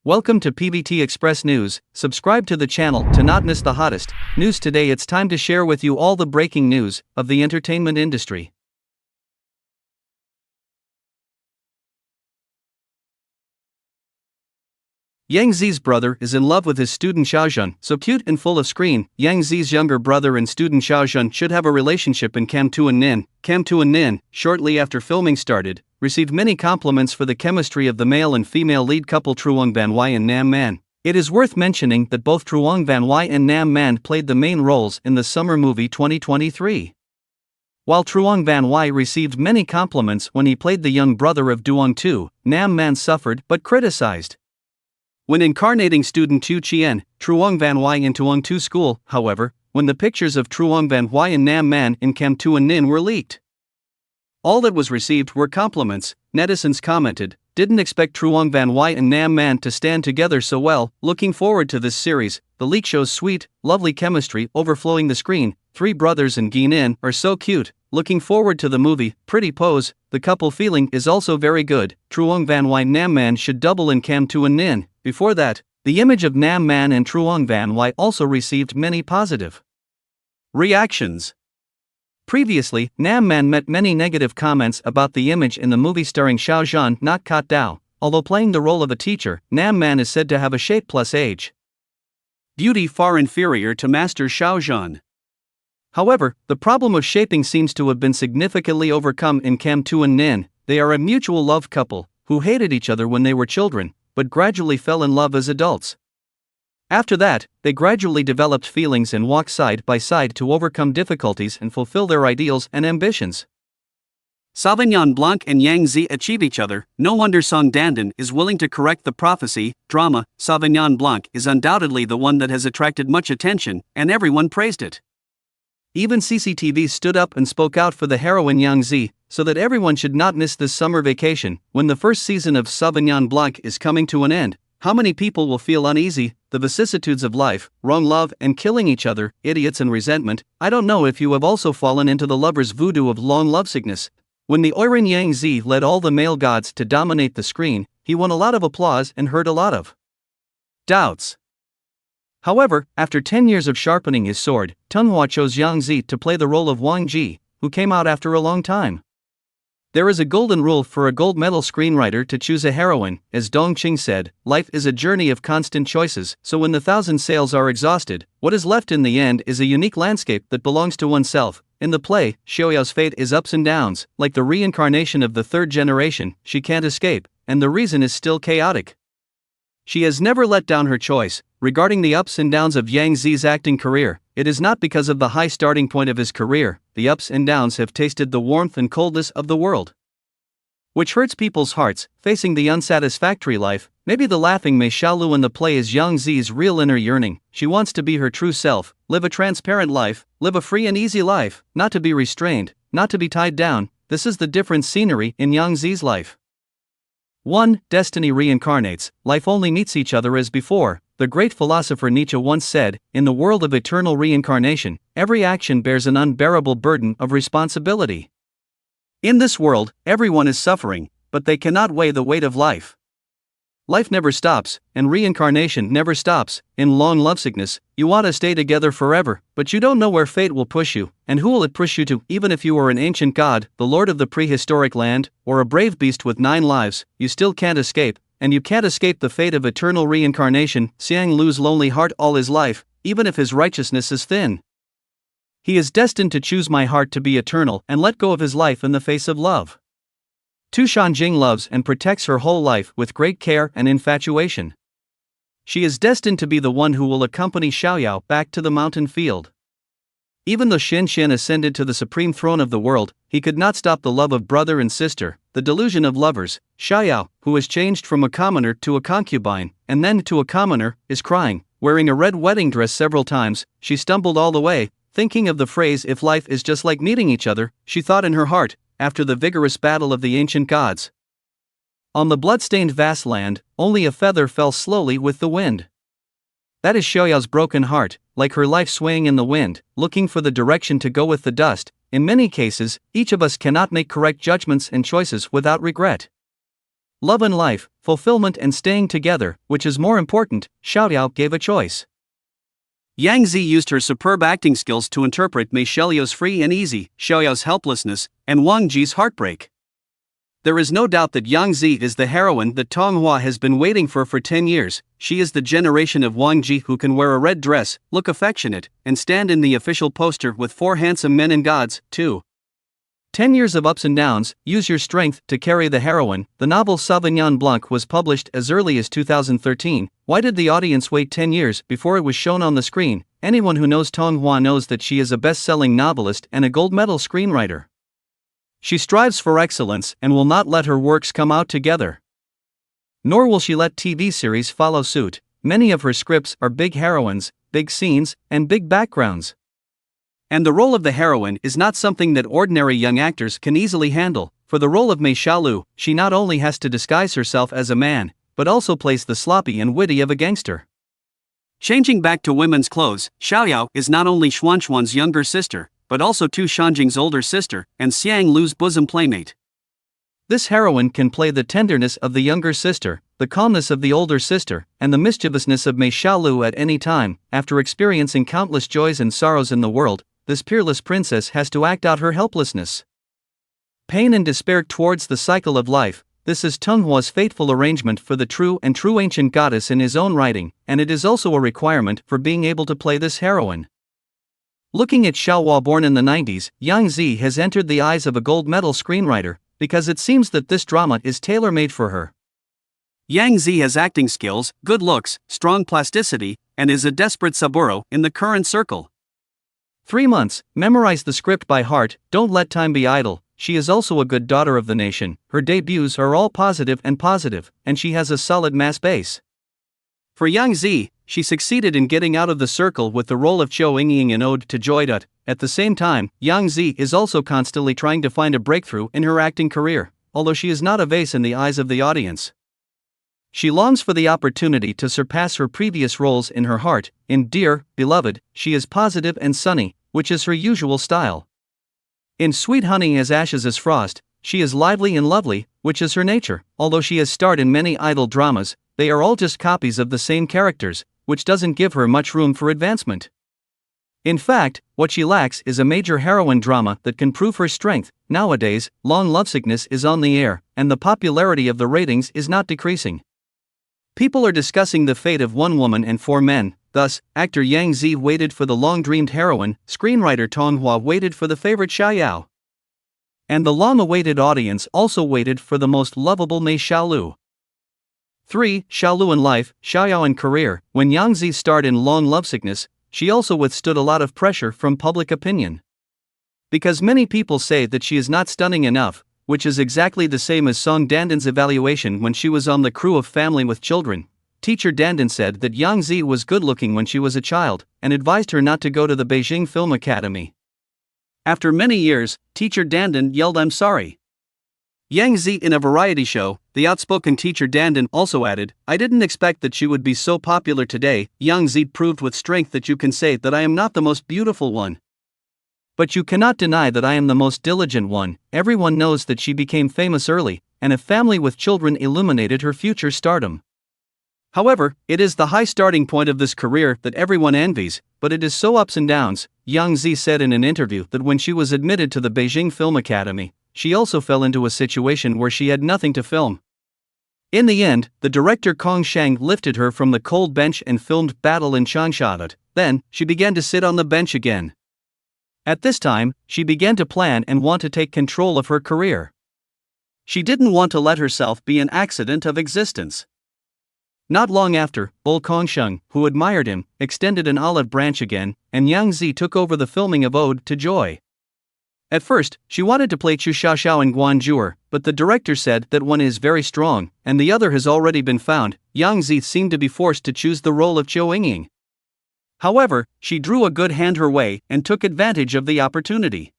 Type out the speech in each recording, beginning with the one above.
Welcome to PVT Express News. Subscribe to the channel to not miss the hottest news. Today it's time to share with you all the breaking news of the entertainment industry. Yangzi's brother is in love with his student Xiao, so cute and full of screen. Yangzi's younger brother and student Xiao should have a relationship in Cam Tu An Ninh. Cam Tu An Ninh, shortly after filming started, received many compliments for the chemistry of the male and female lead couple Truong and Nham. It is worth mentioning that both Truong and Nham played the main roles in the summer movie 2023. While Truong received many compliments when he played the young brother of Duong Tu, Nham suffered but criticized when incarnating student Chu Chien, Truong in Duong Tu school. However, when the pictures of Truong and Nham in Cam Tu An Ninh were leaked, all that was received were compliments. Netizens commented, "Didn't expect Truong and Nham to stand together so well. Looking forward to this series. The leak shows sweet, lovely chemistry overflowing the screen. Three brothers and Gin are so cute. Looking forward to the movie. Pretty pose. The couple feeling is also very good. Truong Nham should double in Cam Tu An Ninh." Before that, the image of Nham and Truong also received many positive reactions. Previously, Nham met many negative comments about the image in the movie starring Xiao not Kat Dao. Although playing the role of a teacher, Nham is said to have a shape plus age beauty far inferior to Master Xiao. However, the problem of shaping seems to have been significantly overcome in Cam Tu An Ninh. They are a mutual love couple who hated each other when they were children, but gradually fell in love as adults. After that, they gradually developed feelings and walked side by side to overcome difficulties and fulfill their ideals and ambitions. Sauvignon Blanc and Yangtze achieve each other. No wonder Song Dandan is willing to correct the prophecy. Drama. Sauvignon Blanc is undoubtedly the one that has attracted much attention, and everyone praised it. Even CCTV stood up and spoke out for the heroine Yangzi, so that everyone should not miss this summer vacation. When the first season of Sauvignon Blanc is coming to an end, how many people will feel uneasy? The vicissitudes of life, wrong love and killing each other, idiots and resentment. I don't know if you have also fallen into the lover's voodoo of long lovesickness. When the Oiran Yangzi led all the male gods to dominate the screen, he won a lot of applause and heard a lot of doubts. However, after 10 years of sharpening his sword, Tunghua chose Yangzi to play the role of Wang Ji, who came out after a long time. There is a golden rule for a gold medal screenwriter to choose a heroine. As Dong Qing said, life is a journey of constant choices, so when the 1,000 sails are exhausted, what is left in the end is a unique landscape that belongs to oneself. In the play, Xiao's fate is ups and downs, like the reincarnation of the third generation. She can't escape, and the reason is still chaotic. She has never let down her choice. Regarding the ups and downs of Yangzi's acting career, it is not because of the high starting point of his career. The ups and downs have tasted the warmth and coldness of the world, which hurts people's hearts, facing the unsatisfactory life. Maybe the laughing Mei Xiaolu in the play is Yangzi's real inner yearning. She wants to be her true self, live a transparent life, live a free and easy life, not to be restrained, not to be tied down. This is the different scenery in Yangzi's life. 1. Destiny reincarnates. Life only meets each other as before. The great philosopher Nietzsche once said, in the world of eternal reincarnation, every action bears an unbearable burden of responsibility. In this world, everyone is suffering, but they cannot weigh the weight of life. Life never stops, and reincarnation never stops. In long lovesickness, you want to stay together forever, but you don't know where fate will push you, and who will it push you to. Even if you are an ancient god, the lord of the prehistoric land, or a brave beast with 9 lives, you still can't escape, and you can't escape the fate of eternal reincarnation. Xiang Lu's lonely heart all his life, even if his righteousness is thin. He is destined to choose my heart to be eternal and let go of his life in the face of love. 2. Shanjing loves and protects her whole life with great care and infatuation. She is destined to be the one who will accompany Xiao back to the mountain field. Even though Shen ascended to the supreme throne of the world, he could not stop the love of brother and sister, the delusion of lovers. Xiao, who has changed from a commoner to a concubine, and then to a commoner, is crying, wearing a red wedding dress several times. She stumbled all the way, thinking of the phrase, if life is just like meeting each other, she thought in her heart, after the vigorous battle of the ancient gods. On the blood-stained vast land, only a feather fell slowly with the wind. That is Xiao's broken heart, like her life swaying in the wind, looking for the direction to go with the dust. In many cases, each of us cannot make correct judgments and choices without regret. Love and life, fulfillment and staying together, which is more important, Xiao gave a choice. Yangzi used her superb acting skills to interpret Mei Xiao's free and easy, Xiao's helplessness, and Wang Ji's heartbreak. There is no doubt that Yangzi is the heroine that Tonghua has been waiting for 10 years. She is the generation of Wang Ji who can wear a red dress, look affectionate, and stand in the official poster with 4 handsome men and gods, too. 10 years of ups and downs, use your strength to carry the heroine. The novel Sauvignon Blanc was published as early as 2013. Why did the audience wait 10 years before it was shown on the screen? Anyone who knows Tonghua knows that she is a best-selling novelist and a gold medal screenwriter. She strives for excellence and will not let her works come out together. Nor will she let TV series follow suit. Many of her scripts are big heroines, big scenes, and big backgrounds. And the role of the heroine is not something that ordinary young actors can easily handle. For the role of Mei Xiaolu, she not only has to disguise herself as a man, but also plays the sloppy and witty of a gangster. Changing back to women's clothes, Xiao is not only Xuanxuan's younger sister, but also Tu Shanjing's older sister, and Xiang Lu's bosom playmate. This heroine can play the tenderness of the younger sister, the calmness of the older sister, and the mischievousness of Mei Xiaolu at any time. After experiencing countless joys and sorrows in the world, this peerless princess has to act out her helplessness, pain and despair towards the cycle of life. This is Tonghua's fateful arrangement for the true ancient goddess in his own writing, and it is also a requirement for being able to play this heroine. Looking at Xiao, born in the 90s, Yangzi has entered the eyes of a gold medal screenwriter, because it seems that this drama is tailor-made for her. Yangzi has acting skills, good looks, strong plasticity, and is a desperate saburo in the current circle. 3 months, memorize the script by heart, don't let time be idle. She is also a good daughter of the nation. Her debuts are all positive, and she has a solid mass base. For Yangzi, she succeeded in getting out of the circle with the role of Zhou Yingying in Ode to Joy. At the same time, Yangzi is also constantly trying to find a breakthrough in her acting career, although she is not a vase in the eyes of the audience. She longs for the opportunity to surpass her previous roles in her heart. In Dear Beloved, she is positive and sunny, which is her usual style. In Sweet Honey as Ashes as Frost, she is lively and lovely, which is her nature. Although she has starred in many idol dramas, they are all just copies of the same characters, which doesn't give her much room for advancement. In fact, what she lacks is a major heroine drama that can prove her strength. Nowadays, long lovesickness is on the air, and the popularity of the ratings is not decreasing. People are discussing the fate of one woman and 4 men. Thus, actor Yangzi waited for the long-dreamed heroine, screenwriter Tonghua waited for the favorite Xiao. And the long-awaited audience also waited for the most lovable Mei Xiaolu. 3. Xiaolu in life, Xiao in career. When Yangzi starred in Long Lovesickness, she also withstood a lot of pressure from public opinion. Because many people say that she is not stunning enough, which is exactly the same as Song Dandan's evaluation when she was on the crew of Family with Children. Teacher Dandan said that Yangzi was good-looking when she was a child, and advised her not to go to the Beijing Film Academy. After many years, Teacher Dandan yelled, "I'm sorry." Yangzi in a variety show, the outspoken Teacher Dandan also added, "I didn't expect that she would be so popular today." Yangzi proved with strength that you can say that I am not the most beautiful one, but you cannot deny that I am the most diligent one. Everyone knows that she became famous early, and a Family with Children illuminated her future stardom. However, it is the high starting point of this career that everyone envies, but it is so ups and downs. Yangzi said in an interview that when she was admitted to the Beijing Film Academy, she also fell into a situation where she had nothing to film. In the end, the director Kong Shang lifted her from the cold bench and filmed Battle in Changsha. Then, she began to sit on the bench again. At this time, she began to plan and want to take control of her career. She didn't want to let herself be an accident of existence. Not long after, Bull Kongsheng, who admired him, extended an olive branch again, and Yangzi took over the filming of Ode to Joy. At first, she wanted to play Chu Xiaoxiao in Guanjuer, but the director said that one is very strong, and the other has already been found. Yangzi seemed to be forced to choose the role of Zhou Yingying. However, she drew a good hand her way and took advantage of the opportunity.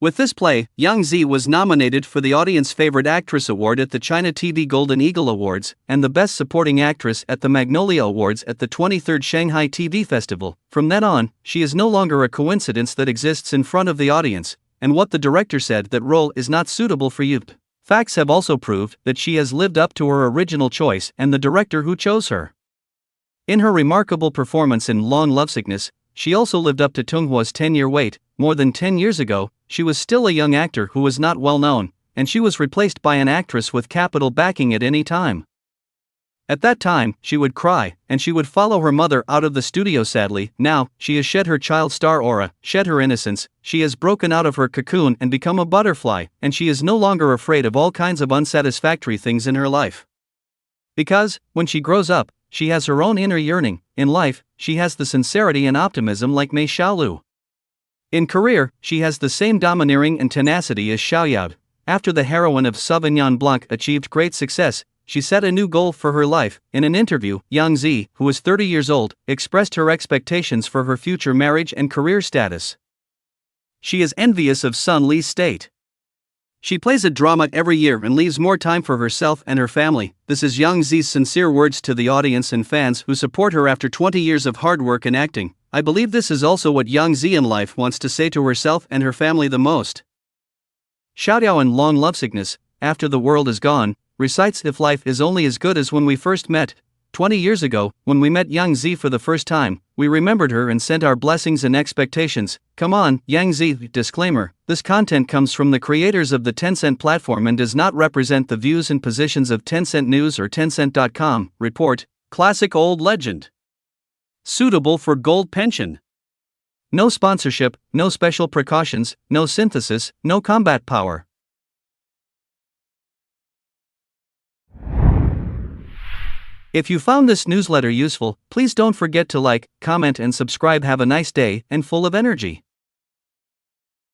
With this play, Yangzi was nominated for the Audience Favorite Actress Award at the China TV Golden Eagle Awards and the Best Supporting Actress at the Magnolia Awards at the 23rd Shanghai TV Festival. From then on, she is no longer a coincidence that exists in front of the audience, and what the director said, that role is not suitable for you. Facts have also proved that she has lived up to her original choice and the director who chose her. In her remarkable performance in Long Lovesickness, she also lived up to Tunghua's 10-year wait. More than 10 years ago, she was still a young actor who was not well known, and she was replaced by an actress with capital backing at any time. At that time, she would cry, and she would follow her mother out of the studio. Sadly, now, she has shed her child star aura, shed her innocence, she has broken out of her cocoon and become a butterfly, and she is no longer afraid of all kinds of unsatisfactory things in her life. Because, when she grows up, she has her own inner yearning. In life, she has the sincerity and optimism like Mei Xiaolu. In career, she has the same domineering and tenacity as Xiao. After the heroine of Sauvignon Blanc achieved great success, she set a new goal for her life. In an interview, Yangzi, who is 30 years old, expressed her expectations for her future marriage and career status. She is envious of Sun Li's state. She plays a drama every year and leaves more time for herself and her family. This is Yangzi's sincere words to the audience and fans who support her after 20 years of hard work and acting. I believe this is also what Yangzi in life wants to say to herself and her family the most. Xiao in Long Lovesickness, After the World Is Gone, recites, if life is only as good as when we first met. 20 years ago, when we met Yangzi for the first time, we remembered her and sent our blessings and expectations. Come on, Yangzi. Disclaimer: this content comes from the creators of the Tencent platform and does not represent the views and positions of Tencent News or Tencent.com. Report: classic old legend. Suitable for gold pension. No sponsorship, no special precautions, no synthesis, no combat power. If you found this newsletter useful, please don't forget to like, comment and subscribe. Have a nice day and full of energy.